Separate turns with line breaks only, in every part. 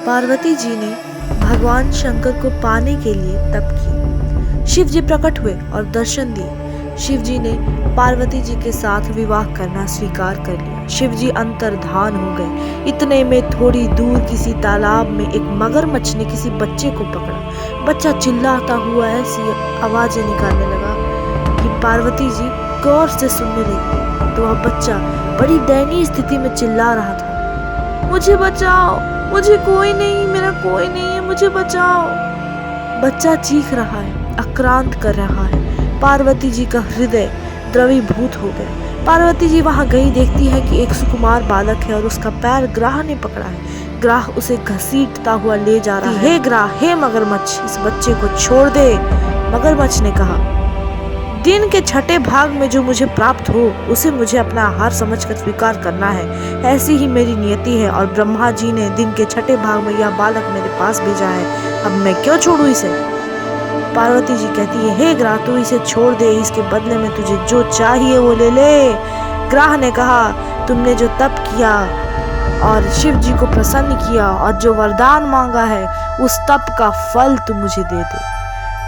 पार्वती जी ने भगवान शंकर को पाने के लिए तप किया। शिव जी प्रकट हुए और दर्शन दिए। शिव जी ने पार्वती जी के साथ विवाह करना स्वीकार कर लिया। शिव जी अंतर्धान हो गए। इतने में थोड़ी दूर किसी तालाब में एक मगरमच्छ ने किसी बच्चे को पकड़ा। बच्चा चिल्लाता हुआ ऐसी आवाजें निकालने लगा कि पार्वती जी गौर से सुनने लगी तो वह बच्चा बड़ी दयनीय स्थिति में चिल्ला रहा था, मुझे बचाओ, मुझे कोई नहीं, मेरा कोई नहीं है, मुझे बचाओ। बच्चा चीख रहा है, आक्रांत कर रहा है। पार्वती जी का हृदय द्रवीभूत हो गया। पार्वती जी वहां गई, देखती है कि एक सुकुमार बालक है और उसका पैर ग्राह ने पकड़ा है। ग्राह उसे घसीटता हुआ ले जा रहा है। हे ग्राह, हे मगरमच्छ, इस बच्चे को छोड़ दे। मगरमच्छ ने कहा, दिन के छठे भाग में जो मुझे प्राप्त हो उसे मुझे अपना आहार समझकर स्वीकार करना है। ऐसी ही मेरी नियति है और ब्रह्मा जी ने दिन के छठे भाग में यह बालक मेरे पास भेजा है। अब मैं क्यों छोड़ूं इसे? पार्वती जी कहती है, हे ग्राह, तू इसे छोड़ दे, इसके बदले में तुझे जो चाहिए वो ले ले। ग्राह ने कहा, तुमने जो तप किया और शिव जी को प्रसन्न किया और जो वरदान मांगा है उस तप का फल तुम मुझे दे दे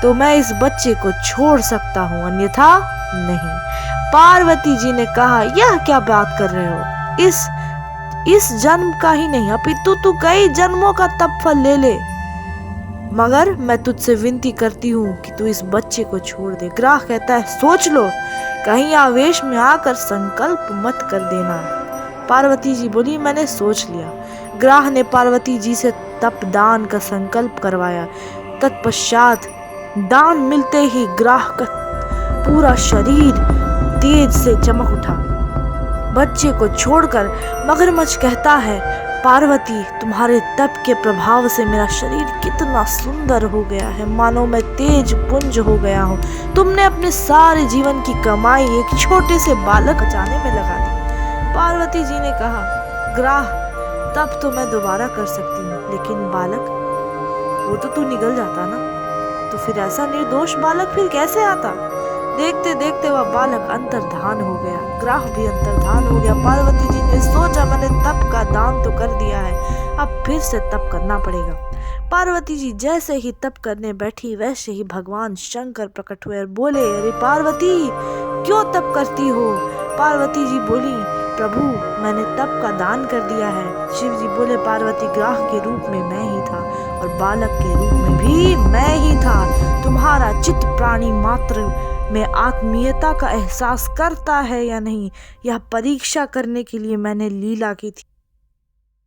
तो मैं इस बच्चे को छोड़ सकता हूँ, अन्यथा नहीं। पार्वती जी ने कहा, यह क्या बात कर रहे हो? इस जन्म का ही नहीं अपितु तू कई जन्मों का तप फल ले ले, मगर मैं तुझसे विनती करती हूँ कि तू इस बच्चे को छोड़ दे। ग्राह कहता है, सोच लो, कहीं आवेश में आकर संकल्प मत कर देना। पार्वती जी बोली, मैंने सोच लिया। ग्राह ने पार्वती जी से तप दान का संकल्प करवाया। तत्पश्चात दान मिलते ही ग्राह का पूरा शरीर तेज से चमक उठा। बच्चे को छोड़कर मगरमच्छ कहता है, पार्वती, तुम्हारे तप के प्रभाव से मेरा शरीर कितना सुंदर हो गया है, मानो मैं तेज पुंज हो गया हूँ। तुमने अपने सारे जीवन की कमाई एक छोटे से बालक बचाने में लगा दी। पार्वती जी ने कहा, ग्राह, तब तो मैं दोबारा कर सकती हूँ, लेकिन बालक, वो तो तू निगल जाता ना, तो फिर ऐसा निर्दोष बालक फिर कैसे आता? देखते देखते वह बालक अंतर्धान हो गया। ग्राह भी अंतर्धान हो गया। पार्वती जी ने सोचा, मैंने तप का दान तो कर दिया है, अब फिर से तप करना पड़ेगा। पार्वती जी जैसे ही तप करने बैठी वैसे ही भगवान शंकर प्रकट हुए और बोले, अरे पार्वती, क्यों तप करती हो? पार्वती जी बोली, प्रभु, मैंने तप का दान कर दिया है। शिव जी बोले, पार्वती, ग्राह के रूप में मैं ही था और बालक के रूप में भी मैं ही था। तुम्हारा चित्त प्राणी मात्र में आत्मीयता का एहसास करता है या नहीं, यह परीक्षा करने के लिए मैंने लीला की थी।